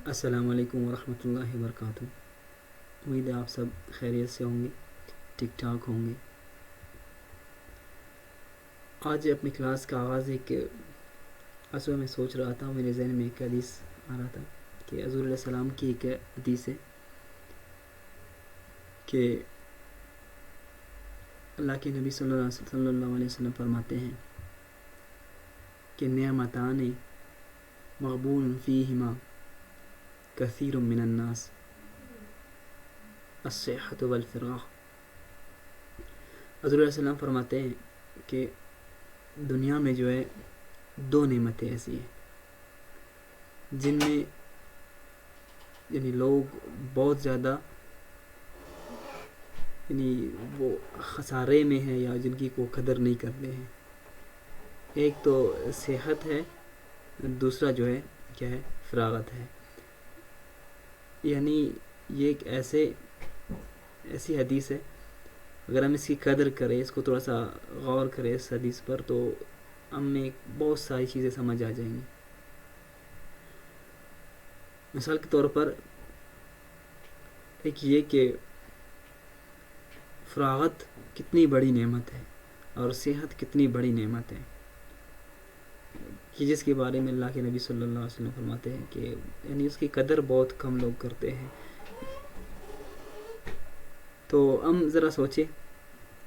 السلام علیکم ورحمۃ اللہ وبرکاتہ۔ امید ہے آپ سب خیریت سے ہوں گے، ٹھیک ٹھاک ہوں گے۔ آج اپنی کلاس کا آغاز اصل میں سوچ رہا تھا، میرے ذہن میں ایک حدیث آ رہا تھا کہ حضور علیہ السلام کی ایک حدیث ہے کہ اللہ کے نبی صلی اللہ علیہ وسلم فرماتے ہیں کہ نعمتان مغبون فیہما کثیر من الناس الصحۃ والفراغ۔ حضور علیہ السلام فرماتے ہیں کہ دنیا میں جو ہے دو نعمتیں ایسی ہیں جن میں یعنی لوگ بہت زیادہ وہ خسارے میں ہیں یا جن کی کوئی قدر نہیں کرتے ہیں۔ ایک تو صحت ہے، دوسرا جو ہے کیا ہے، فراغت ہے۔ یعنی یہ ایک ایسی حدیث ہے، اگر ہم اس کی قدر کریں، اس کو تھوڑا سا غور کریں اس حدیث پر، تو ہمیں بہت ساری چیزیں سمجھ آ جائیں گی۔ مثال کے طور پر ایک یہ کہ فراغت کتنی بڑی نعمت ہے اور صحت کتنی بڑی نعمت ہے، کہ جس کے بارے میں اللہ کے نبی صلی اللہ علیہ وسلم فرماتے ہیں کہ یعنی اس کی قدر بہت کم لوگ کرتے ہیں۔ تو ہم ذرا سوچیں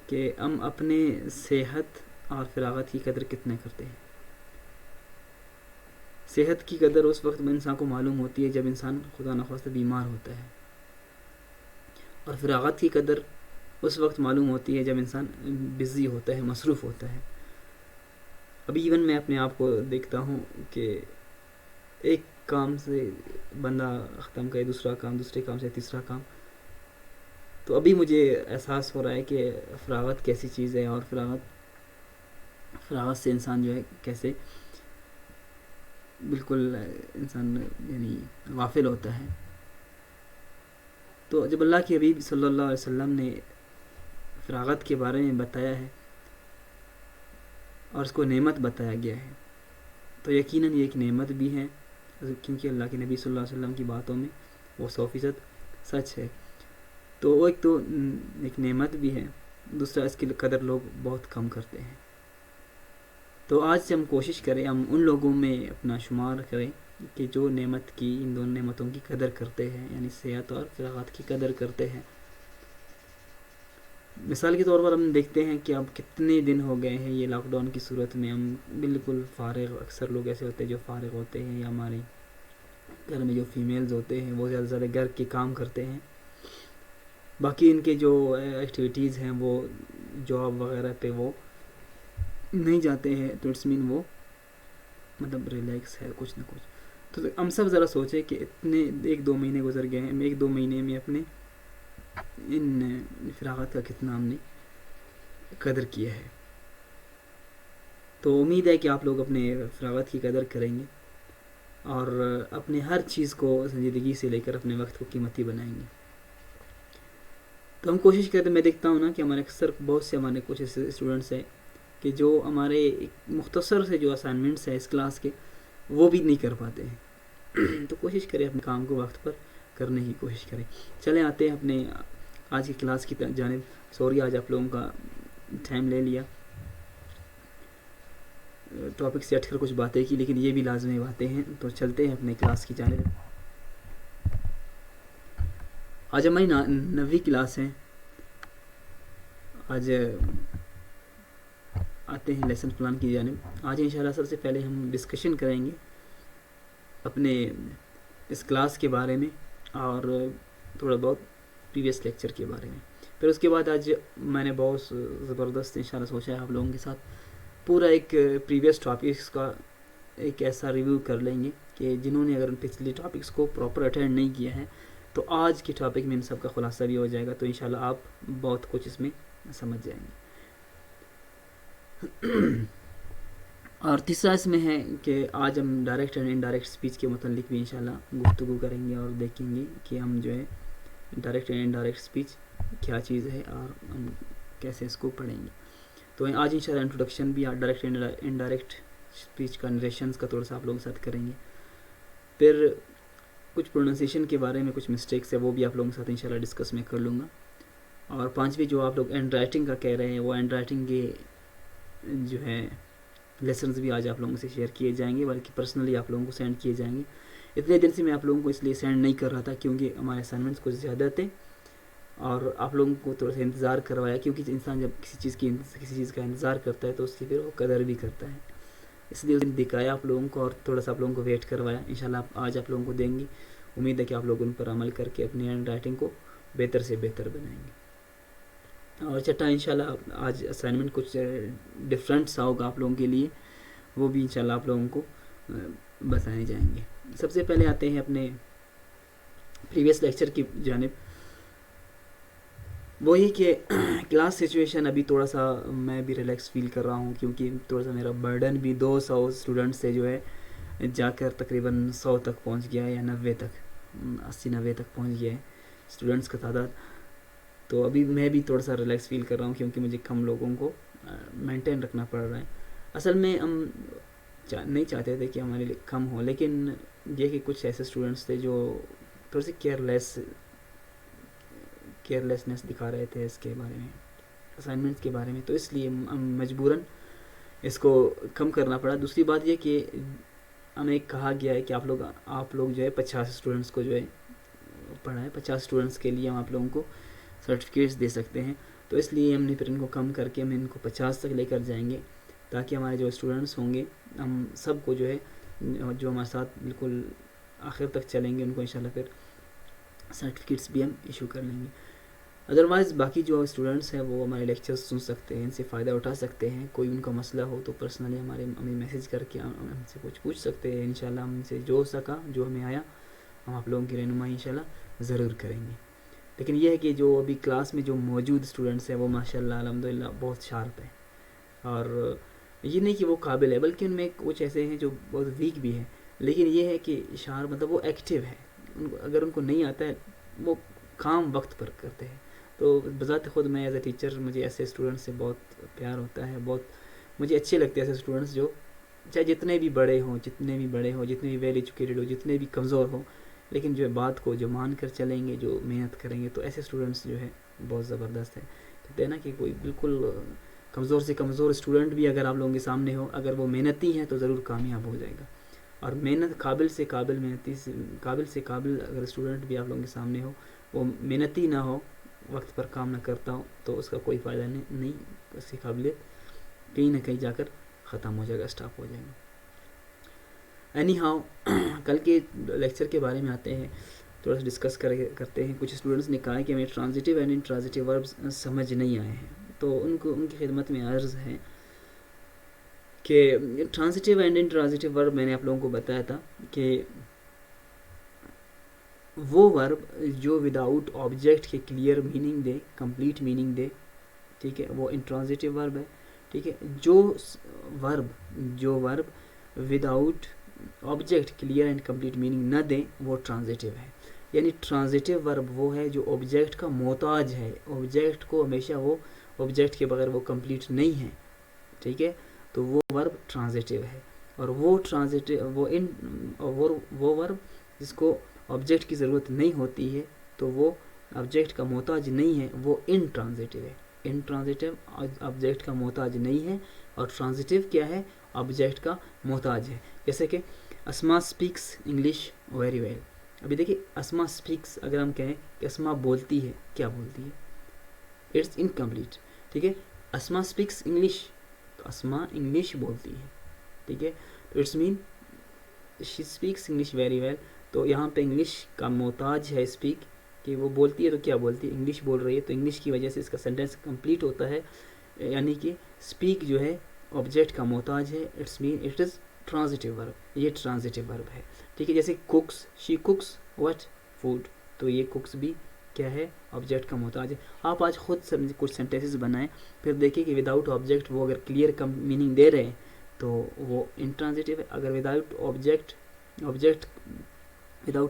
کہ ہم اپنے صحت اور فراغت کی قدر کتنے کرتے ہیں۔ صحت کی قدر اس وقت میں انسان کو معلوم ہوتی ہے جب انسان خدا نخواستہ بیمار ہوتا ہے، اور فراغت کی قدر اس وقت معلوم ہوتی ہے جب انسان بزی ہوتا ہے، مصروف ہوتا ہے۔ ابھی ایون میں اپنے آپ کو دیکھتا ہوں کہ ایک کام سے بندہ ختم کرے، دوسرا کام، دوسرے کام سے تیسرا کام، تو ابھی مجھے احساس ہو رہا ہے کہ فراغت کیسی چیز ہے، اور فراغت سے انسان جو ہے کیسے بالکل انسان یعنی غافل ہوتا ہے۔ تو جب اللہ کے حبیب صلی اللہ علیہ وسلم نے فراغت کے بارے میں بتایا ہے اور اس کو نعمت بتایا گیا ہے، تو یقیناً یہ ایک نعمت بھی ہے، کیونکہ اللہ کے نبی صلی اللہ علیہ وسلم کی باتوں میں وہ 100% سچ ہے۔ تو وہ ایک نعمت بھی ہے، دوسرا اس کی قدر لوگ بہت کم کرتے ہیں۔ تو آج سے ہم کوشش کریں، ہم ان لوگوں میں اپنا شمار کریں کہ جو ان دونوں نعمتوں کی قدر کرتے ہیں، یعنی صحت اور فراغت کی قدر کرتے ہیں۔ مثال کے طور پر ہم دیکھتے ہیں کہ اب کتنے دن ہو گئے ہیں یہ لاک ڈاؤن کی صورت میں ہم بالکل فارغ، اکثر لوگ ایسے ہوتے ہیں جو فارغ ہوتے ہیں، یا ہمارے گھر میں جو فیمیلز ہوتے ہیں وہ زیادہ سے زیادہ گھر کے کام کرتے ہیں، باقی ان کے جو ایکٹیویٹیز ہیں وہ جاب وغیرہ پہ وہ نہیں جاتے ہیں، تو اٹس مین وہ مطلب ریلیکس ہے کچھ نہ کچھ۔ تو ہم سب ذرا سوچیں کہ اتنے 1-2 مہینے گزر گئے ہیں، 1-2 مہینے میں اپنے ان فراغت کا کتنا ہم نے قدر کیا ہے۔ تو امید ہے کہ آپ لوگ اپنے فراغت کی قدر کریں گے اور اپنے ہر چیز کو سنجیدگی سے لے کر اپنے وقت کو قیمتی بنائیں گے۔ تو ہم کوشش کرتے ہیں، میں دیکھتا ہوں نا کہ ہمارے بہت سے ہمارے کچھ اسٹوڈنٹس ہیں کہ جو ہمارے مختصر سے جو اسائنمنٹس ہیں اس کلاس کے وہ بھی نہیں کر پاتے ہیں۔ تو کوشش کریں اپنے کام کو وقت پر کرنے کی کوشش کریں۔ چلیں آتے ہیں اپنے آج کی کلاس کی جانب۔ سوری آج آپ لوگوں کا ٹائم لے لیا، ٹاپک سے ہٹ کر کچھ باتیں کی، لیکن یہ بھی لازمی باتیں ہیں۔ تو چلتے ہیں اپنے کلاس کی جانب۔ آج ہماری 9ویں کلاس ہے۔ آج آتے ہیں لیسن پلان کی جانب۔ آج انشاءاللہ سب سے پہلے ہم ڈسکشن کریں گے اپنے اس کلاس کے بارے میں اور تھوڑا بہت پریویس لیکچر کے بارے میں۔ پھر اس کے بعد آج میں نے بہت زبردست انشاءاللہ سوچا ہے آپ لوگوں کے ساتھ پورا ایک پریویس ٹاپکس کا ایک ایسا ریویو کر لیں گے کہ جنہوں نے اگر پچھلے ٹاپکس کو پراپر اٹینڈ نہیں کیا ہے تو آج کے ٹاپک میں ان سب کا خلاصہ بھی ہو جائے گا، تو انشاءاللہ آپ بہت کچھ اس میں سمجھ جائیں گے۔ اور تیسرا اس میں ہے کہ آج ہم ڈائریکٹ اینڈ انڈائریکٹ اسپیچ کے متعلق بھی انشاءاللہ گفتگو کریں گے اور دیکھیں گے کہ ہم جو ہے ڈائریکٹ اینڈ انڈائریکٹ اسپیچ کیا چیز ہے اور ہم کیسے اس کو پڑھیں گے۔ تو آج انشاءاللہ انٹروڈکشن بھی ڈائریکٹ اینڈ انڈائریکٹ اسپیچ کا نریشنز کا تھوڑا سا آپ لوگوں کے ساتھ کریں گے۔ پھر کچھ پروننسیشن کے بارے میں کچھ مسٹیکس ہے وہ بھی آپ لوگوں کے ساتھ انشاءاللہ ڈسکس میں کر لوں گا. اور پانچویں جو آپ لوگ ہینڈ رائٹنگ کا کہہ رہے ہیں وہ ہینڈ رائٹنگ کے جو ہے لیسنز بھی آج آپ لوگوں سے شیئر کیے جائیں گے, بلکہ پرسنلی آپ لوگوں کو سینڈ کیے جائیں گے. اتنے دن سے میں آپ لوگوں کو اس لیے سینڈ نہیں کر رہا تھا کیونکہ ہمارے اسائنمنٹس کچھ زیادہ تھے اور آپ لوگوں کو تھوڑا سا انتظار کروایا, کیونکہ انسان جب کسی چیز کا انتظار کرتا ہے تو اس کی پھر وہ قدر بھی کرتا ہے. اس لیے اس دن دکھایا آپ لوگوں کو اور تھوڑا سا آپ لوگوں کو ویٹ کروایا. انشاءاللہ آج آپ لوگوں کو دیں گے. امید ہے کہ آپ لوگ ان پر عمل کر کے اپنی ہینڈ رائٹنگ کو بہتر سے بہتر بنائیں گے. اور چھٹا انشاءاللہ آج اسائنمنٹ کچھ ڈفرینٹ سا ہوگا آپ لوگوں کے لیے, وہ بھی انشاءاللہ آپ لوگوں کو بتائے جائیں گے. سب سے پہلے آتے ہیں اپنے پریویس لیکچر کی جانب. وہی کہ کلاس سچویشن ابھی تھوڑا سا میں بھی ریلیکس فیل کر رہا ہوں کیونکہ تھوڑا سا میرا برڈن بھی 200 اسٹوڈنٹ سے جو ہے جا کر تقریباً 100 تک پہنچ گیا ہے یا 90 تک 80-90 تک پہنچ گیا ہے اسٹوڈنٹس کا تعداد. تو ابھی میں بھی تھوڑا سا ریلیکس فیل کر رہا ہوں کیونکہ مجھے کم لوگوں کو مینٹین رکھنا پڑ رہا ہے. اصل میں ہم نہیں چاہتے تھے کہ ہمارے لیے کم ہو, لیکن یہ کہ کچھ ایسے اسٹوڈنٹس تھے جو تھوڑے سے کیئرلیسنس دکھا رہے تھے اس کے بارے میں, اسائنمنٹس کے بارے میں, تو اس لیے ہم مجبوراً اس کو کم کرنا پڑا. دوسری بات یہ کہ ہمیں کہا گیا ہے کہ آپ لوگ جو ہے 50 اسٹوڈنٹس کو جو ہے پڑھائیں, 50 اسٹوڈنٹس کے لیے ہم آپ لوگوں کو سرٹیفکیٹس دے سکتے ہیں. تو اس لیے ہم نے پھر ان کو کم کر کے ہم ان کو 50 تک لے کر جائیں گے تاکہ ہمارے جو اسٹوڈنٹس ہوں گے ہم سب کو جو ہے جو ہمارے ساتھ بالکل آخر تک چلیں گے ان کو انشاءاللہ پھر سرٹیفکیٹس بھی ہم ایشو کر لیں گے. ادروائز باقی جو اسٹوڈنٹس ہیں وہ ہمارے لیکچرز سن سکتے ہیں, ان سے فائدہ اٹھا سکتے ہیں. کوئی ان کا مسئلہ ہو تو پرسنلی ہمیں میسیج کر کے ہم سے کچھ پوچھ سکتے ہیں. انشاءاللہ ہم سے جو ہو سکا, جو ہمیں آیا, ہم آپ لوگوں کی رہنمائی انشاءاللہ ضرور کریں گے. لیکن یہ ہے کہ جو ابھی کلاس میں جو موجود اسٹوڈنٹس ہیں وہ ماشاءاللہ الحمدللہ بہت شارپ ہیں, اور یہ نہیں کہ وہ قابل ہے بلکہ ان میں کچھ ایسے ہیں جو بہت ویک بھی ہیں. لیکن یہ ہے کہ شارپ مطلب وہ ایکٹیو ہے, اگر ان کو نہیں آتا ہے وہ کام وقت پر کرتے ہیں. تو بذات خود میں ایز اے ٹیچر مجھے ایسے اسٹوڈنٹس سے بہت پیار ہوتا ہے, بہت مجھے اچھے لگتے ہیں ایسے اسٹوڈنٹس جو چاہے جتنے بھی بڑے ہوں, جتنے بھی ویل ایجوکیٹڈ ہوں, جتنے بھی کمزور ہوں, لیکن جو بات کو جو مان کر چلیں گے, جو محنت کریں گے, تو ایسے اسٹوڈنٹس جو ہے بہت زبردست ہے. کہتے ہیں نا کہ کوئی بالکل کمزور سے کمزور اسٹوڈنٹ بھی اگر آپ لوگوں کے سامنے ہو, اگر وہ محنتی ہیں تو ضرور کامیاب ہو جائے گا. اور محنت قابل سے قابل اگر اسٹوڈنٹ بھی آپ لوگوں کے سامنے ہو, وہ محنتی نہ ہو, وقت پر کام نہ کرتا ہو, تو اس کا کوئی فائدہ نہیں. اس کی قابلیت کہیں نہ کہیں جا کر ختم ہو جائے گا, اسٹاپ ہو جائے گا. اینی ہاؤ کل کے لیکچر کے بارے میں آتے ہیں, تھوڑا سا ڈسکس کرتے ہیں. کچھ اسٹوڈنٹس نے کہا ہے کہ ہمیں ٹرانزٹیو اینڈ انٹرانزٹیو وربز سمجھ نہیں آئے ہیں, تو ان کی خدمت میں عرض ہے کہ ٹرانزٹیو اینڈ انٹرانزٹیو ورب میں نے آپ لوگوں کو بتایا تھا کہ وہ ورب جو وداؤٹ آبجیکٹ کے کلیئر میننگ دے, کمپلیٹ میننگ دے, ٹھیک ہے, وہ انٹرانزٹیو ورب ہے. ٹھیک ہے, جو ورب without object clear and complete meaning نہ دیں وہ ٹرانزٹیو ہے. یعنی ٹرانزٹیو ورب وہ ہے جو آبجیکٹ کا محتاج ہے, آبجیکٹ کو ہمیشہ وہ آبجیکٹ کے بغیر وہ کمپلیٹ نہیں ہے. ٹھیک ہے, تو وہ ورب ٹرانزٹیو ہے. اور وہ ورب جس کو آبجیکٹ کی ضرورت نہیں ہوتی ہے, تو وہ آبجیکٹ کا محتاج نہیں ہے, وہ انٹرانزٹیو ہے. انٹرانزٹیو آبجیکٹ کا محتاج نہیں ہے, اور ٹرانزٹیو کیا ہے, آبجیکٹ کا محتاج ہے. جیسے کہ اسما اسپیکس انگلش ویری ویل. ابھی دیکھیے اسما اسپیکس اگر ہم کہیں کہ اسما بولتی ہے, کیا بولتی ہے, اٹس انکمپلیٹ. ٹھیک ہے, اسما اسپیکس انگلش, تو اسما انگلش بولتی ہے. ٹھیک ہے, تو it's mean she speaks English very well. تو یہاں پہ انگلش کا محتاج ہے اسپیک, کہ وہ بولتی ہے تو کیا بولتی ہے, انگلش بول رہی ہے, تو انگلش کی وجہ سے اس کا سینٹینس کمپلیٹ ہوتا ہے. یعنی کہ اسپیک جو ہے آبجیکٹ کا محتاج ہے, it's mean it is transitive verb, یہ ٹرانزٹیو ورب ہے. ٹھیک ہے, جیسے کوکس, شی کوکس وٹ فوڈ, تو یہ کوکس بھی کیا ہے, آبجیکٹ کا محتاج ہے. آپ آج خود کچھ سینٹینسز بنائیں, پھر دیکھیں کہ وداؤٹ آبجیکٹ وہ اگر کلیئر میننگ دے رہے ہیں تو وہ انٹرانزٹیو ہے. اگر وداؤٹ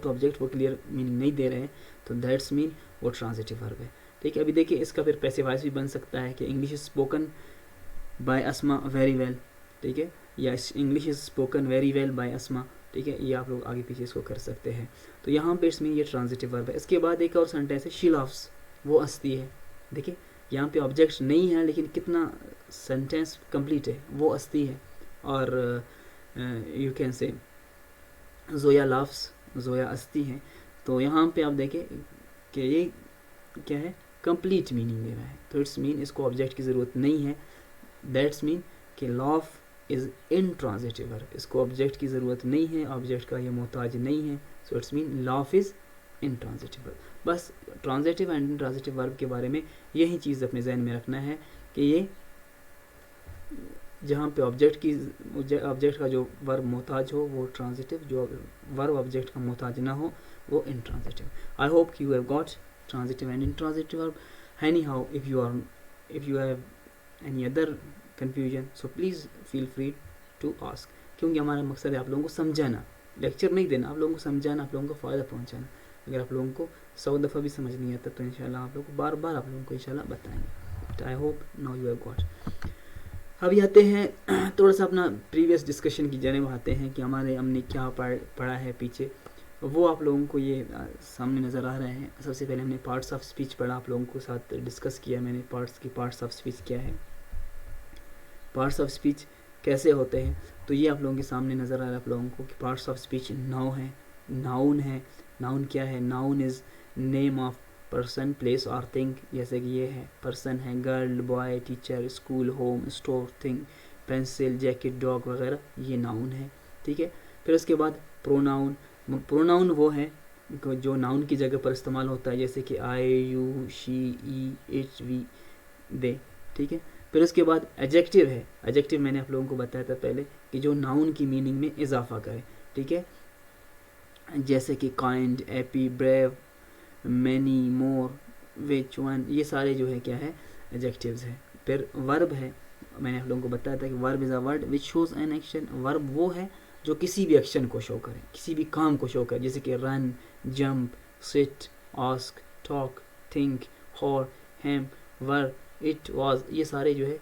آبجیکٹ وہ کلیئر میننگ نہیں دے رہے ہیں تو دیٹس مین وہ ٹرانزٹیو ورب ہے. ٹھیک ہے, ابھی دیکھیں اس کا پھر پیسیو وائس بھی بن سکتا ہے کہ English is spoken by Asma very well. ٹھیک ہے, یا English is spoken very well by Asma. ٹھیک ہے, یہ آپ لوگ آگے پیچھے اس کو کر سکتے ہیں. تو یہاں پہ اس میں یہ ٹرانزٹیو ورب ہے. اس کے بعد ایک اور سینٹینس ہے, شی لوس, وہ ہنستی ہے. دیکھیں یہاں پہ آبجیکٹ نہیں ہے لیکن کتنا سینٹینس کمپلیٹ ہے, وہ ہنستی ہے. اور you can say Zoya لافس, Zoya ہنستی ہے. تو یہاں پہ آپ دیکھیں کہ یہ کیا ہے, کمپلیٹ میننگ دے رہا ہے. تو اٹس مین اس کو آبجیکٹ کی ضرورت نہیں ہے. دیٹس مین کہ لاف از انٹرانزٹیو ورب, اس کو آبجیکٹ کی ضرورت نہیں ہے, آبجیکٹ کا یہ محتاج نہیں ہے. سو اٹس مین لاف از انٹرانزٹیو ورب. بس ٹرانزٹیو اینڈ انٹرانزٹیو ورب کے بارے میں یہی چیز اپنے ذہن میں رکھنا ہے کہ یہ جہاں پہ آبجیکٹ کا جو ورب محتاج ہو وہ ٹرانزٹیو, جو ورب آبجیکٹ کا محتاج نہ ہو وہ انٹرانزٹیو. آئی ہوپ کہ you have got transitive and intransitive verb. Anyhow if you have any other confusion so please feel free to ask, کیونکہ ہمارا مقصد ہے آپ لوگوں کو سمجھانا, لیکچر نہیں دینا, آپ لوگوں کو سمجھانا, آپ لوگوں کو فائدہ پہنچانا. اگر آپ لوگوں کو 100 دفعہ بھی سمجھ نہیں آتا تو انشاءاللہ آپ لوگوں کو بار بار آپ لوگوں کو انشاءاللہ بتائیں گے. I hope now you have got. ابھی آتے ہیں تھوڑا سا اپنا پریویس ڈسکشن کی جانب آتے ہیں کہ ہم نے کیا پڑھا ہے پیچھے, وہ آپ لوگوں کو یہ سامنے نظر آ رہے ہیں. سب سے پہلے ہم نے پارٹس آف اسپیچ پڑھا, آپ لوگوں کو ساتھ ڈسکس کیا میں نے پارٹس آف اسپیچ کیا ہے, پارٹس آف اسپیچ کیسے ہوتے ہیں. تو یہ آپ لوگوں کے سامنے نظر آ رہا ہے آپ لوگوں کو کہ پارٹس آف اسپیچ ناؤن ہے. ناؤن کیا ہے, noun is name of person, place اور تھنگ. جیسے کہ یہ ہے پرسن ہے, girl, boy, teacher, school, home, store, thing, pencil, jacket, dog وغیرہ, یہ ناؤن ہے. ٹھیک ہے. پھر اس کے بعد پروناؤن. پروناؤن وہ ہے جو ناؤن کی جگہ پر استعمال ہوتا ہے, جیسے کہ آئی, یو, شی, ای, اٹ, وی, دے. ٹھیک ہے. پھر اس کے بعد ایڈجیکٹیو ہے. ایڈجیکٹیو میں نے آپ لوگوں کو بتایا تھا پہلے کہ جو ناؤن کی میننگ میں اضافہ کرے. ٹھیک ہے. جیسے کہ kind, happy, brave, many, more, which one, یہ سارے جو ہے کیا ہے, ایڈجیکٹیوز ہیں. پھر ورب ہے. میں نے آپ لوگوں کو بتایا تھا کہ verb is a word which shows an action. Verb وہ ہے جو کسی بھی ایکشن کو شو کرے, کسی بھی کام کو شو کرے, جیسے کہ رن, جمپ, سٹ, آسک, ٹاک, تھنک, ہور, ہیم, ور, اٹ, واز, یہ سارے جو ہے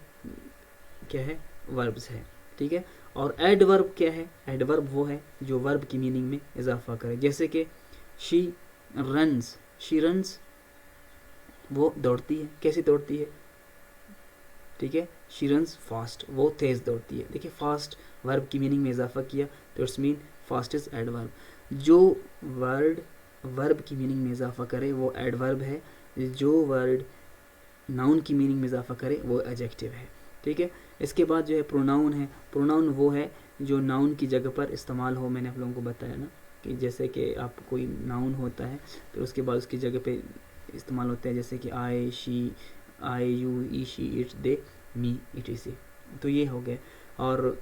کیا ہے, وربز ہے. ٹھیک ہے. اور ایڈ ورب کیا ہے, ایڈ ورب وہ ہے جو ورب کی میننگ میں اضافہ کرے. جیسے کہ شی رنز, شی رنز وہ دوڑتی ہے. کیسے دوڑتی ہے, ٹھیک ہے, شی رنز فاسٹ, وہ تیز دوڑتی ہے. دیکھیں فاسٹ ورب کی میننگ میں اضافہ کیا تو it's mean fast is adverb. جو ورڈ ورب کی میننگ میں اضافہ کرے وہ ایڈ ورب ہے, جو ورڈ ناؤن کی میننگ میں اضافہ کرے وہ ایڈجیکٹیو ہے. ٹھیک ہے. اس کے بعد جو ہے پروناؤن ہے. پروناؤن وہ ہے جو ناؤن کی جگہ پر استعمال ہو. میں نے آپ لوگوں کو بتایا نا کہ جیسے کہ آپ کوئی ناؤن ہوتا ہے پھر اس کے بعد اس کی جگہ پہ استعمال ہوتا ہے, جیسے کہ I, she, I, you, he, she, it, they, me, it, see. تو یہ ہو گئے. اور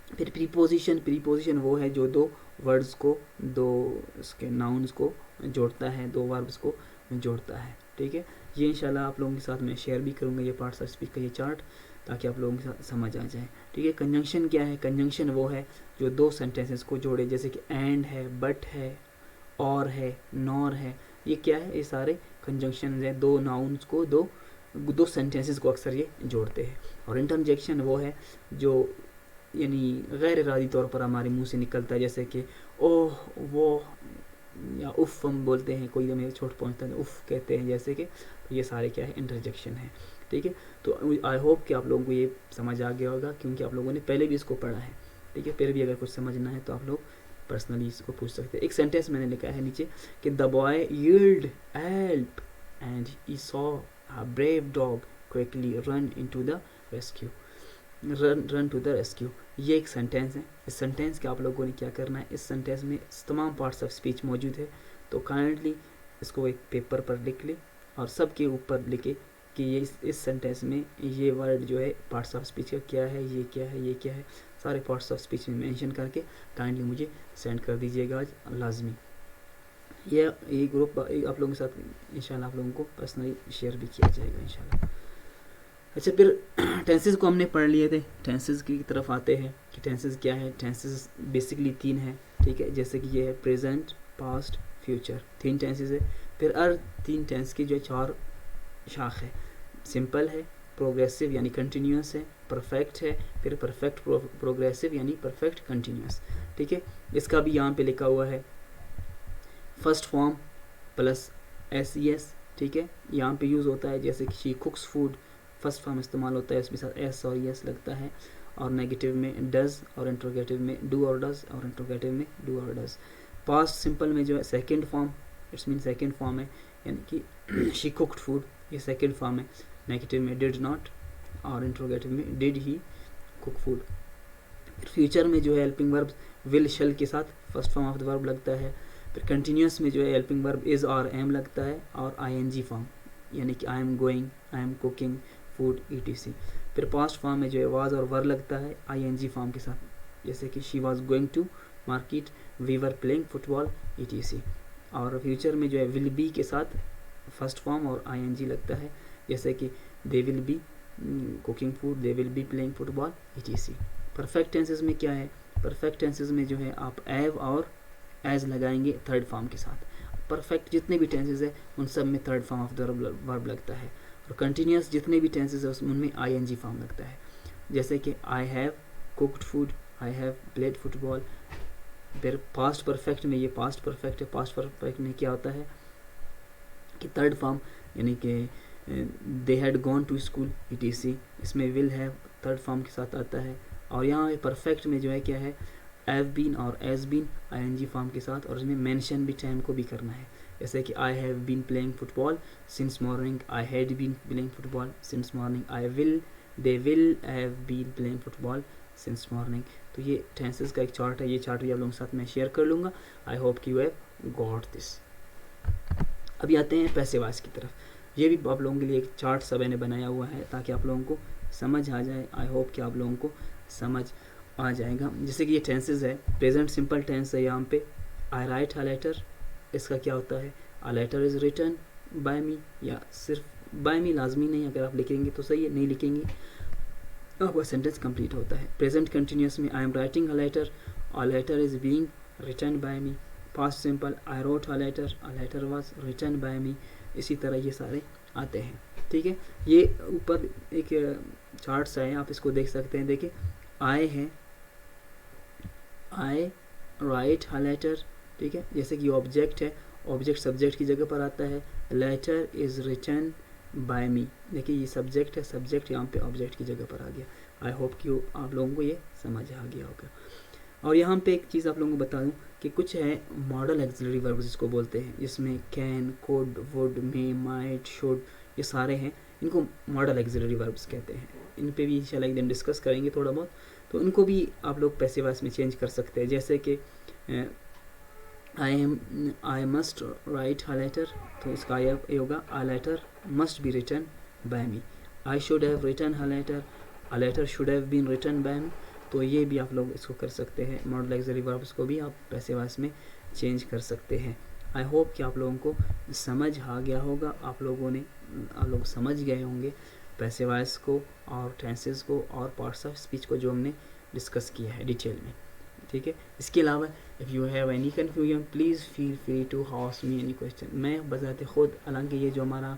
پھر پریپوزیشن. پریپوزیشن وہ ہے جو دو ورڈز کو, دو اس کے ناؤنز کو جوڑتا ہے, دو وربز کو جوڑتا ہے. ٹھیک ہے. یہ انشاءاللہ آپ لوگوں کے ساتھ میں شیئر بھی کروں گا یہ پارٹس آف اسپیچ کا یہ چارٹ, تاکہ آپ لوگوں کے ساتھ سمجھ آ جائے. ٹھیک ہے. کنجنکشن کیا ہے, کنجنکشن وہ ہے جو دو سینٹینسز کو جوڑے, جیسے کہ اینڈ ہے, بٹ ہے, اور ہے, نور ہے. یہ کیا ہے, یہ سارے کنجنکشنز ہیں, دو ناؤنز کو دو سینٹینسز کو اکثر یہ جوڑتے ہیں. اور انٹرجیکشن وہ ہے جو یعنی غیر ارادی طور پر ہمارے منہ سے نکلتا ہے, جیسے کہ اوہ, وہ, یا اف ہم بولتے ہیں, کوئی ہمیں چھوٹ پہنچتا ہے اف کہتے ہیں, جیسے کہ یہ سارے کیا ہے, انٹرجیکشن ہے. ٹھیک ہے. تو آئی ہوپ کہ آپ لوگوں کو یہ سمجھ آ گیا ہوگا, کیونکہ آپ لوگوں نے پہلے بھی اس کو پڑھا ہے. ٹھیک ہے. پھر بھی اگر کچھ سمجھنا ہے تو آپ لوگ پرسنلی اس کو پوچھ سکتے ہیں. ایک سینٹینس میں نے لکھا ہے نیچے کہ the boy yield help and he so a brave dog quickly run into the rescue. run to the rescue. یہ ایک سینٹینس ہے. اس سینٹینس کے آپ لوگوں نے کیا کرنا ہے, اس سینٹینس میں تمام پارٹس آف اسپیچ موجود ہے. تو کائنڈلی اس کو ایک پیپر پر لکھ لیں اور سب کے اوپر لکھے کہ یہ اس سینٹینس میں یہ ورڈ جو ہے پارٹس آف اسپیچ کا کیا ہے, یہ کیا ہے, یہ کیا ہے, سارے پارٹس آف اسپیچ میں مینشن کر کے کائنڈلی مجھے سینڈ کر دیجیے گا آج لازمی. یہ گروپ آپ لوگوں کے ساتھ انشاءاللہ آپ لوگوں کو پرسنلی شیئر بھی کیا جائے گا انشاءاللہ. اچھا, پھر ٹینسز کو ہم نے پڑھ لیے تھے. ٹینسز کی طرف آتے ہیں کہ ٹینسز کیا ہے. ٹینسز بیسکلی 3 ہیں. ٹھیک ہے. جیسے کہ یہ ہے پریزنٹ, پاسٹ, فیوچر, 3 ٹینسز ہے. پھر 3 ٹینس کی جو 4 شاخ ہے. سمپل ہے, پروگریسو یعنی کنٹینیوس ہے, پرفیکٹ ہے, پھر پرفیکٹ پروگریسو یعنی پرفیکٹ کنٹینیوس. ٹھیک ہے. اس کا بھی یہاں پہ لکھا ہوا ہے first form plus S E S. ٹھیک ہے, یہاں پہ یوز ہوتا ہے جیسے کہ شی کوکس فوڈ, فرسٹ فارم استعمال ہوتا ہے, اس کے ساتھ ایس اور یس لگتا ہے, اور نیگیٹو میں ڈز اور انٹروگیٹو میں ڈو اور ڈز, اور انٹروگیٹو میں ڈو اور ڈز. پاسٹ سمپل میں جو ہے second form, it's mean second form ہے, یعنی کہ شی کوکڈ فوڈ, یہ سیکنڈ فارم ہے. نیگیٹو میں ڈیڈ ناٹ, اور انٹروگیٹو میں did he cook food. Future میں جو ہے ہیلپنگ ورب ول شل کے ساتھ فرسٹ فارم آف دا ورب لگتا ہے. پھر کنٹینیوس میں جو ہے ہیلپنگ ورب از اور ایم لگتا ہے, اور آئی این جی فارم, یعنی کہ I am going, I am cooking food E T C. پھر پاسٹ فارم میں جو ہے واز اور ور لگتا ہے آئی این جی فارم کے ساتھ, جیسے کہ she was going to market, we were playing football E T C. اور فیوچر میں جو ہے ول بی کے ساتھ فرسٹ فارم اور آئی این جی لگتا ہے, جیسے کہ they will be cooking food, they will be playing football E T C. Perfect tenses میں کیا ہے, پرفیکٹ ٹینسز میں جو ہے آپ ایو اور ایز لگائیں گے تھرڈ فارم کے ساتھ. پرفیکٹ جتنے بھی ٹینسز ہیں ان سب میں تھرڈ فارم آف دا ورب لگتا ہے. اور کنٹینیوس جتنے بھی ٹینسز ہیں ان میں آئی این جی فارم لگتا ہے, جیسے کہ I have cooked food, I have played football. پھر پاسٹ پرفیکٹ میں یہ پاسٹ پرفیکٹ ہے, پاسٹ پرفیکٹ میں کیا ہوتا ہے کہ تھرڈ فارم, یعنی کہ they had gone to school E T C, اس میں ول ہیو تھرڈ فارم کے ساتھ آتا ہے. اور یہاں پرفیکٹ میں جو ہے کیا ہے, ایو بین اور ایز بین آئی این جی فارم کے ساتھ, اور اس میں مینشن بھی ٹائم کو بھی کرنا ہے, جیسے کہ I have been playing football since morning, I had been playing football since morning, I will, they will have been playing football since morning. تو یہ ٹینسز کا ایک چارٹ ہے, یہ چارٹ بھی آپ لوگوں کے ساتھ میں شیئر کر لوں گا. آئی ہوپ کہ یو ہیو گاٹ دس. ابھی آتے ہیں پیسے واس کی طرف. یہ بھی آپ لوگوں کے لیے ایک چارٹ سب نے بنایا ہوا ہے تاکہ آپ لوگوں کو سمجھ آ جائے. آئی ہوپ کہ آپ لوگوں کو سمجھ آ جائے گا. جیسے کہ یہ ٹینسز ہے, پریزنٹ سمپل ٹینس ہے یہاں پہ, آئی رائٹ اے لیٹر, اس کا کیا ہوتا ہے, a letter is written by me, یا صرف بائی می لازمی نہیں, اگر آپ لکھیں گے تو صحیح ہے, نہیں لکھیں گے آپ کا سینٹینس کمپلیٹ ہوتا ہے. پریزنٹ کنٹینیوس میں I am writing a letter, a letter is being written by me. Past simple I wrote a letter, a letter was written by me. اسی طرح یہ سارے آتے ہیں. ٹھیک ہے, یہ اوپر ایک چارٹس ہے, آپ اس کو دیکھ سکتے ہیں. دیکھیں آئے ہیں, آئے رائٹ اے لیٹر, ٹھیک ہے, جیسے کہ یہ آبجیکٹ ہے, آبجیکٹ سبجیکٹ کی جگہ پر آتا ہے. Letter is written by me, دیکھیے یہ سبجیکٹ ہے, سبجیکٹ یہاں پہ آبجیکٹ کی جگہ پر آ گیا. آئی ہوپ کہ آپ لوگوں کو یہ سمجھ آ گیا ہوگا. اور یہاں پہ ایک چیز آپ لوگوں کو بتا دوں کہ کچھ ہے ماڈل ایکسیلری وربز جس کو بولتے ہیں, جس میں can, could, would, may, might, should, یہ سارے ہیں. ان کو ماڈل ایکسیلری وربز کہتے ہیں. ان پہ بھی انشاءاللہ ایک دن ڈسکس کریں گے تھوڑا بہت, تو ان کو بھی آپ لوگ پیسے واس میں چینج کر سکتے ہیں. جیسے کہ I must write a letter, تو اس کا یہ ہوگا a letter must be written by me. I should have written a letter, a letter should have been written by me. تو یہ بھی آپ لوگ اس کو کر سکتے ہیں, ماڈل ایکسیلری وربز کو بھی آپ پیسے واس میں چینج کر سکتے ہیں. آئی ہوپ کہ آپ لوگوں کو سمجھ آ گیا ہوگا, آپ لوگ سمجھ گئے ہوں گے پیسے وائس کو اور ٹینسز کو اور پارٹس آف اسپیچ کو جو ہم نے ڈسکس کیا ہے ڈیٹیل میں. ٹھیک ہے, اس کے علاوہ if you have any confusion please feel free to ask me any question. میں بذات خود, حالانکہ یہ جو ہمارا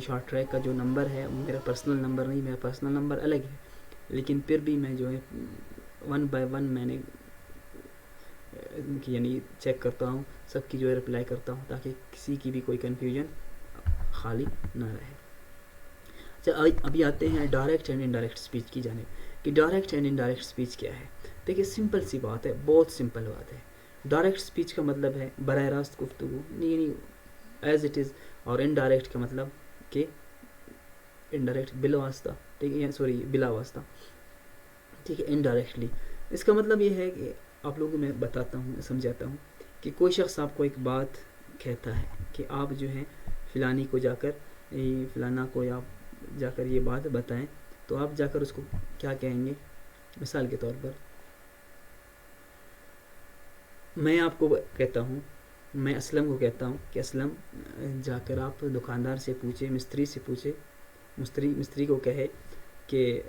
شارٹ ٹریک کا جو نمبر ہے میرا پرسنل نمبر نہیں, میرا پرسنل نمبر الگ ہے, لیکن پھر بھی میں جو ہے 1 by 1 میں نے یعنی چیک کرتا ہوں, سب کی جو ہے رپلائی کرتا ہوں تاکہ کسی کی بھی کوئی کنفیوژن خالی نہ رہے. اچھا, ابھی آتے ہیں ڈائریکٹ اینڈ انڈائریکٹ اسپیچ کی جانب کہ ڈائریکٹ اینڈ انڈائریکٹ اسپیچ کیا ہے. دیکھیے سمپل سی بات ہے, بہت سمپل بات ہے. ڈائریکٹ اسپیچ کا مطلب ہے براہ راست گفتگو, یعنی ایز اٹ از, اور انڈائریکٹ کا مطلب کہ انڈائریکٹ بلا واسطہ, ٹھیک ہے, سوری بلا واسطہ, ٹھیک ہے, انڈائریکٹلی. اس کا مطلب یہ ہے کہ آپ لوگوں کو میں بتاتا ہوں, سمجھاتا ہوں کہ کوئی شخص آپ کو ایک بات کہتا ہے کہ آپ جو ہے فلانی کو جا کر, فلانا کو آپ جا کر یہ بات بتائیں, تو آپ جا کر اس کو کیا کہیں گے. مثال کے طور پر میں آپ کو کہتا ہوں, میں اسلم کو کہتا ہوں کہ اسلم جا کر آپ دکاندار سے پوچھے, مستری سے پوچھے, مستری کو کہے کہ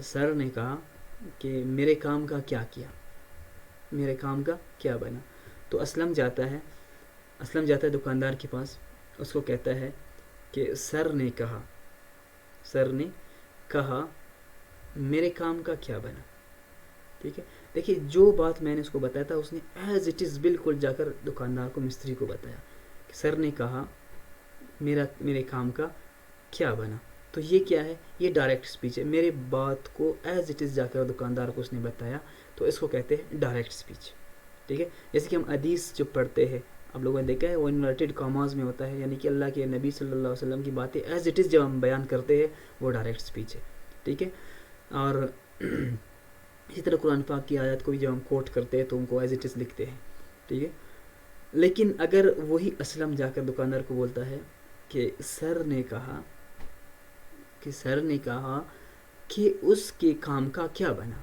سر نے کہا کہ میرے کام کا کیا کیا, میرے کام کا کیا بنا. تو اسلم جاتا ہے دکاندار کے پاس, اس کو کہتا ہے کہ سر نے کہا میرے کام کا کیا بنا. ٹھیک ہے, دیکھیے جو بات میں نے اس کو بتایا تھا اس نے ایز اٹ از بالکل جا کر دکاندار کو, مستری کو بتایا کہ سر نے کہا میرے کام کا کیا بنا. تو یہ کیا ہے, یہ ڈائریکٹ اسپیچ ہے. میرے بات کو ایز اٹ از جا کر دکاندار کو اس نے بتایا, تو اس کو کہتے ہیں ڈائریکٹ اسپیچ. ٹھیک ہے, جیسے کہ ہم حدیث جو پڑھتے ہیں آپ لوگوں نے دیکھا ہے وہ انورٹیڈ کاماز میں ہوتا ہے, یعنی کہ اللہ کے نبی صلی اللہ علیہ وسلم کی باتیں ایز اٹ از جب ہم بیان کرتے ہیں وہ ڈائریکٹ اسپیچ ہے. ٹھیک ہے, اور اسی طرح قرآن پاک کی آیات کو بھی جب ہم کوٹ کرتے ہیں تو ان کو ایز اٹ از لکھتے ہیں. ٹھیک ہے, لیکن اگر وہی اسلم جا کر دکاندار کو بولتا ہے کہ سر نے کہا کہ اس کے کام کا کیا بنا,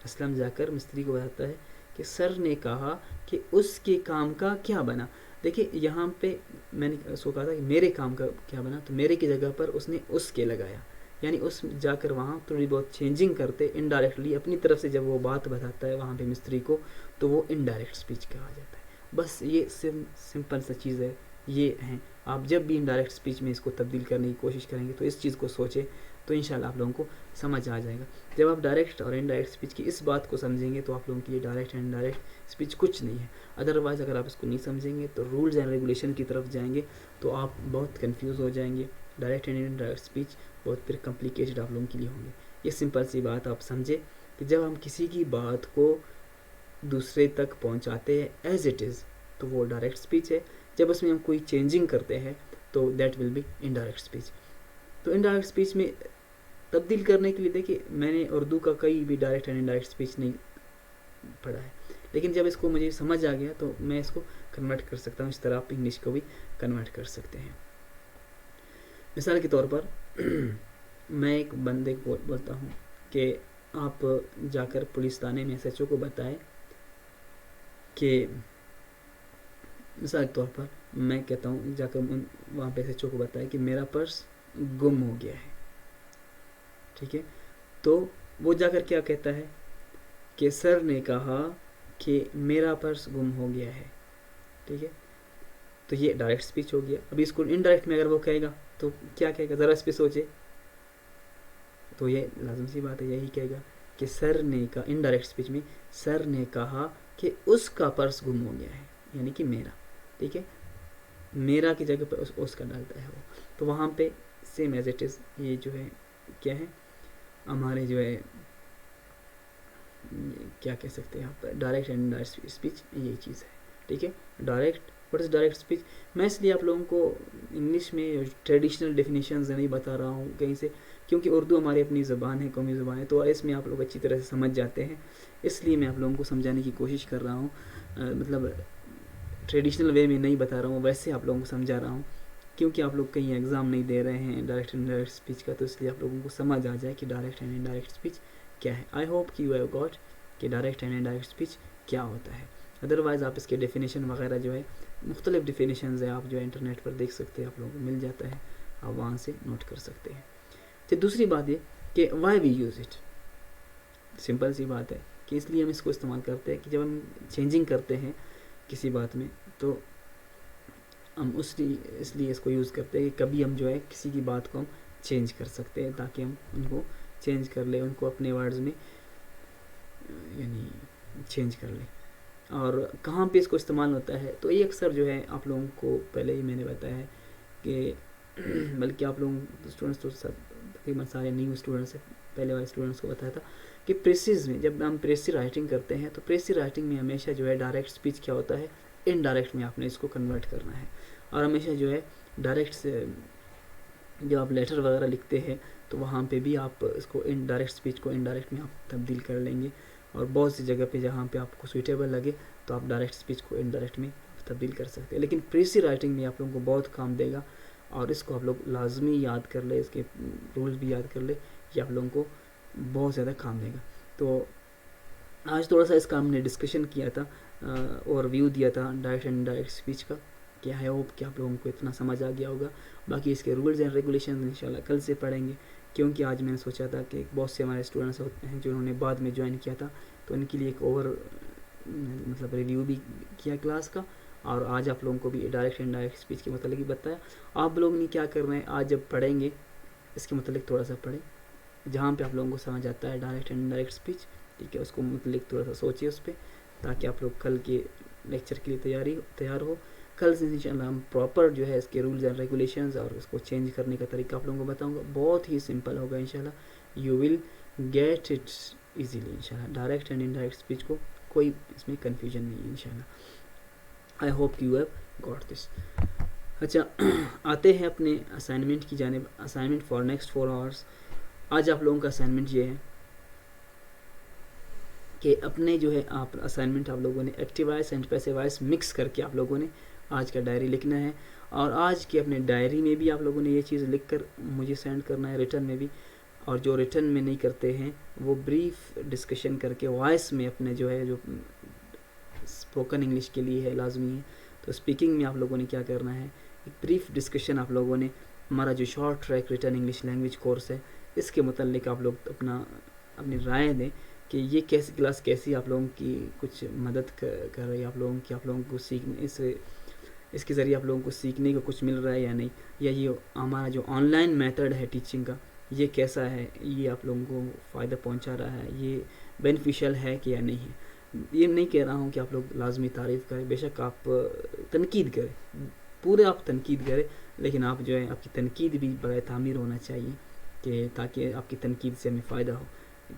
اسلم جا کر مستری کو بتاتا ہے کہ سر نے کہا کہ اس کے کام کا کیا بنا. دیکھیں یہاں پہ میں نے اس کو کہا تھا کہ میرے کام کا کیا بنا, تو میرے کی جگہ پر اس نے اس کے لگایا, یعنی اس جا کر وہاں تھوڑی بہت چینجنگ کرتے انڈائریکٹلی اپنی طرف سے جب وہ بات بتاتا ہے وہاں پہ مستری کو, تو وہ انڈائریکٹ اسپیچ کہا جاتا ہے. بس یہ سمپل سا چیز ہے, یہ ہیں. آپ جب بھی انڈائریکٹ اسپیچ میں اس کو تبدیل کرنے کی کوشش کریں گے تو اس چیز کو سوچیں, تو انشاءاللہ آپ لوگوں کو سمجھ آ جائے گا. جب آپ ڈائریکٹ اور انڈائریکٹ اسپیچ کی اس بات کو سمجھیں گے تو آپ لوگوں کی یہ ڈائریکٹ اینڈ انڈائریکٹ اسپیچ کچھ نہیں ہے. ادروائز اگر آپ اس کو نہیں سمجھیں گے تو رولز اینڈ ریگولیشن کی طرف جائیں گے تو آپ بہت کنفیوز ہو جائیں گے. ڈائریکٹ اینڈ انڈائریکٹ اسپیچ بہت پھر کمپلیکیٹڈ آپ لوگوں کے لیے ہوں گے. یہ سمپل سی بات آپ سمجھے کہ جب ہم کسی کی بات کو دوسرے تک پہنچاتے ہیں ایز اٹ از تو وہ ڈائریکٹ اسپیچ ہے. جب اس میں ہم کوئی چینجنگ کرتے ہیں تو that will be indirect speech. تو انڈائریکٹ اسپیچ میں تبدیل کرنے کے لیے دیکھیے میں نے اردو کا کئی بھی ڈائریکٹ اینڈ انڈائریکٹ اسپیچ نہیں پڑھا ہے, لیکن جب اس کو مجھے سمجھ آ گیا تو میں اس کو کنورٹ کر سکتا ہوں. اس طرح آپ انگلش کو بھی کنورٹ کر سکتے ہیں. مثال کے طور پر میں ایک بندے کو بولتا ہوں کہ آپ جا کر پولیس تھانے میں ایس ایچ او کو بتائیں کہ, مثال کے طور پر میں کہتا ہوں جا کر وہاں پہ ایس ایچ او کو بتائیں کہ میرا پرس گم ہو گیا ہے. ٹھیک ہے, تو وہ جا کر کیا کہتا ہے کہ سر نے کہا کہ میرا پرس گم ہو گیا ہے. ٹھیک ہے, تو یہ ڈائریکٹ اسپیچ ہو گیا. ابھی اس کو انڈائریکٹ میں اگر وہ کہے گا تو کیا کہے گا, ذرا اس پہ سوچے. تو یہ لازم سی بات ہے, یہی کہے گا کہ سر نے کہا, انڈائریکٹ اسپیچ میں سر نے کہا کہ اس کا پرس گم ہو گیا ہے, یعنی کہ میرا. ٹھیک ہے, میرا کی جگہ پہ اس کا ڈالتا ہے وہ. تو وہاں پہ سیم ایز اٹ از یہ جو ہے کیا ہے ہمارے جو ہے کیا کہہ سکتے ہیں آپ, ڈائریکٹ اینڈ انڈائریکٹ اسپیچ یہی چیز ہے. ٹھیک ہے, direct what is direct speech. میں اس لیے آپ لوگوں کو انگلش میں ٹریڈیشنل ڈیفینیشنز نہیں بتا رہا ہوں کہیں سے, کیونکہ اردو ہماری اپنی زبان ہے, قومی زبان ہے, تو اس میں آپ لوگ اچھی طرح سے سمجھ جاتے ہیں. اس لیے میں آپ لوگوں کو سمجھانے کی کوشش کر رہا ہوں, مطلب ٹریڈیشنل وے میں نہیں بتا رہا ہوں, ویسے آپ لوگوں کو سمجھا رہا ہوں, کیونکہ آپ لوگ کہیں ایگزام نہیں دے رہے ہیں ڈائریکٹ اینڈ انڈائریکٹ اسپیچ کا, تو اس لیے آپ لوگوں کو سمجھ آ جائے کہ ڈائریکٹ اینڈ انڈائریکٹ اسپیچ کیا ہے. آئی ہوپ کہ یو ہیو گاٹ کہ ڈائریکٹ اینڈ انڈائریکٹ اسپیچ کیا ہوتا ہے. ادروائز آپ اس کے ڈیفینیشن وغیرہ جو ہے مختلف ڈیفینیشنز ہیں, آپ جو ہے انٹرنیٹ پر دیکھ سکتے ہیں, آپ لوگوں کو مل جاتا ہے, آپ وہاں سے نوٹ کر سکتے ہیں. تو دوسری بات یہ کہ why we use it. Simple سی بات ہے کہ اس لیے ہم اس کو استعمال کرتے ہیں کہ جب ہم چینجنگ کرتے ہیں کسی بات میں تو ہم اس لیے اس کو یوز کرتے ہیں کہ کبھی ہم جو ہے کسی کی بات کو ہم چینج کر سکتے ہیں, تاکہ ہم ان کو چینج کر لیں, ان کو اپنے ورڈز میں یعنی چینج کر لیں. اور کہاں پہ اس کو استعمال ہوتا ہے, تو یہ اکثر جو ہے آپ لوگوں کو پہلے ہی میں نے بتایا ہے کہ بلکہ آپ لوگوں اسٹوڈنٹس تو سب تقریباً سارے نیو اسٹوڈنٹس ہیں, پہلے والے اسٹوڈنٹس کو بتایا تھا کہ پریسز میں جب ہم پریسی رائٹنگ کرتے ہیں تو پریسی رائٹنگ میں ہمیشہ جو ہے ڈائریکٹ اسپیچ کیا ہوتا ہے, انڈائریکٹ میں آپ نے اس کو کنورٹ کرنا ہے. اور ہمیشہ جو ہے ڈائریکٹ سے جب آپ لیٹر وغیرہ لکھتے ہیں تو وہاں پہ بھی آپ اس کو ڈائریکٹ اسپیچ کو انڈائریکٹ میں آپ تبدیل کر لیں گے. اور بہت سی جگہ پہ جہاں پہ آپ کو سویٹیبل لگے تو آپ ڈائریکٹ اسپیچ کو انڈائریکٹ میں تبدیل کر سکتے ہیں. لیکن پریسی رائٹنگ میں آپ لوگوں کو بہت کام دے گا, اور اس کو آپ لوگ لازمی یاد کر لیں, اس کے رولز بھی یاد کر لیں, یہ آپ لوگوں کو بہت زیادہ کام دے گا. تو آج تھوڑا سا اس کا ہم نے ڈسکشن کیا تھا اور ویو دیا تھا ڈائریکٹ اینڈ انڈائریکٹ اسپیچ کا. کیا ہے ہوپ کہ آپ لوگوں کو اتنا سمجھ آ گیا ہوگا. باقی اس کے رولز اینڈ ریگولیشن انشاءاللہ کل سے پڑھیں گے, کیونکہ آج میں نے سوچا تھا کہ بہت سے ہمارے اسٹوڈنٹس ہوتے ہیں جنہوں نے بعد میں جوائن کیا تھا, تو ان کے لیے ایک مطلب ریویو بھی کیا کلاس کا, اور آج آپ لوگوں کو بھی ڈائریکٹ اینڈ انڈائریکٹ اسپیچ کے متعلق بتایا. آپ لوگ نہیں کیا کر رہے ہیں, آج جب پڑھیں گے اس کے متعلق تھوڑا سا پڑھیں, جہاں پہ آپ لوگوں کو سمجھ آتا ہے ڈائریکٹ اینڈ انڈائریکٹ اسپیچ ٹھیک ہے. اس کو متعلق تھوڑا سا سوچیے اس پہ, تاکہ آپ لوگ کل کے لیکچر کے لیے تیار ہو. کل سے انشاءاللہ ہم پراپر جو ہے اس کے رولز اینڈ ریگولیشنز اور اس کو چینج کرنے کا طریقہ آپ لوگوں کو بتاؤں گا. بہت ہی سمپل ہوگا انشاءاللہ. You will get it easily انشاءاللہ. ڈائریکٹ اینڈ انڈائریکٹ اسپیچ کو کوئی اس میں کنفیوژن نہیں ہے انشاءاللہ. I hope you have got this. اچھا, آتے ہیں اپنے اسائنمنٹ کی جانب. Assignment for next 4 hours. آج آپ لوگوں کا اسائنمنٹ یہ ہے کہ اپنے جو ہے آپ اسائنمنٹ آپ لوگوں نے active voice and passive voice mix کر کے آپ لوگوں نے آج کا ڈائری لکھنا ہے. اور آج کے اپنے ڈائری میں بھی آپ لوگوں نے یہ چیز لکھ کر مجھے سینڈ کرنا ہے, ریٹرن میں بھی. اور جو ریٹرن میں نہیں کرتے ہیں وہ بریف ڈسکشن کر کے وائس میں اپنے جو ہے, جو اسپوکن انگلش کے لیے ہے لازمی ہے, تو اسپیکنگ میں آپ لوگوں نے کیا کرنا ہے, ایک بریف ڈسکشن آپ لوگوں نے ہمارا جو short track return English language course ہے اس کے متعلق آپ لوگ اپنی رائے دیں کہ یہ کیسی کلاس کیسی آپ لوگوں کی کچھ مدد کر رہی ہے آپ لوگوں کو سیکھنے اس کے ذریعے آپ لوگوں کو سیکھنے کو کچھ مل رہا ہے یا نہیں, یا یہ ہمارا جو آن لائن میتھڈ ہے ٹیچنگ کا یہ کیسا ہے, یہ آپ لوگوں کو فائدہ پہنچا رہا ہے, یہ بینیفیشیل ہے کہ یا نہیں ہے. یہ نہیں کہہ رہا ہوں کہ آپ لوگ لازمی تعریف کریں, بے شک آپ تنقید کریں, پورے آپ تنقید کریں, لیکن آپ جو ہے آپ کی تنقید بھی برائے تعمیر ہونا چاہیے کہ تاکہ آپ کی تنقید سے ہمیں فائدہ ہو.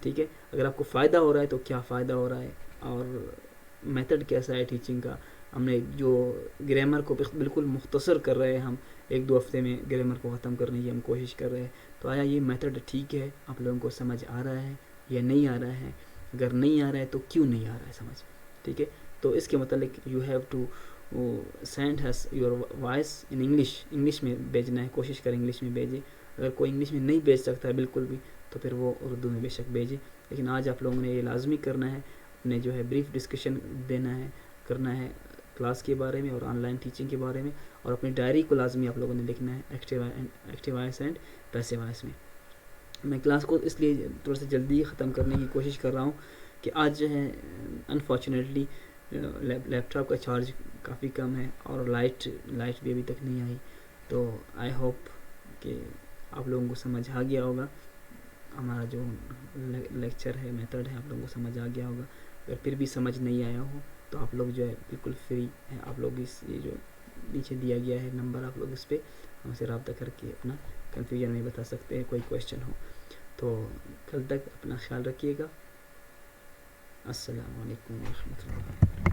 ٹھیک ہے, اگر آپ کو فائدہ ہو رہا ہے تو کیا فائدہ ہو رہا ہے اور میتھڈ کیسا ہے ٹیچنگ کا. ہم نے جو گرامر کو بالکل مختصر کر رہے ہیں, ہم 1-2 ہفتے میں گرامر کو ختم کرنے کی ہم کوشش کر رہے ہیں, تو آیا یہ میتھڈ ٹھیک ہے, آپ لوگوں کو سمجھ آ رہا ہے یا نہیں آ رہا ہے, اگر نہیں آ رہا ہے تو کیوں نہیں آ رہا ہے سمجھ. ٹھیک ہے, تو اس کے متعلق you have to send his your voice in English میں بھیجنا ہے, کوشش کریں انگلش میں بھیجیں. اگر کوئی انگلش میں نہیں بھیج سکتا ہے بالکل بھی تو پھر وہ اردو میں بے شک بھیجیں. لیکن آج آپ لوگوں نے یہ لازمی کرنا ہے, اپنے جو ہے بریف ڈسکشن کرنا ہے کلاس کے بارے میں اور آن لائن ٹیچنگ کے بارے میں, اور اپنی ڈائری کو لازمی آپ لوگوں نے لکھنا ہے active voice and passive voice میں. میں کلاس کو اس لیے تھوڑا سا جلدی ختم کرنے کی کوشش کر رہا ہوں کہ آج جو ہے انفارچونیٹلی لیپ ٹاپ کا چارج کافی کم ہے اور لائٹ بھی ابھی تک نہیں آئی. تو آئی ہوپ کہ آپ لوگوں کو سمجھ آ گیا ہوگا, ہمارا جو لیکچر ہے میتھڈ ہے آپ لوگوں کو سمجھ آ گیا ہوگا. اگر پھر بھی سمجھ نہیں آیا ہو تو آپ لوگ جو ہے بالکل فری ہیں, آپ لوگ یہ جو نیچے دیا گیا ہے نمبر, آپ لوگ اس پہ ہم سے رابطہ کر کے اپنا کنفیوژن میں بتا سکتے ہیں, کوئی کویشچن ہو تو. کل تک اپنا خیال رکھیے گا. السلام علیکم ورحمۃ اللہ.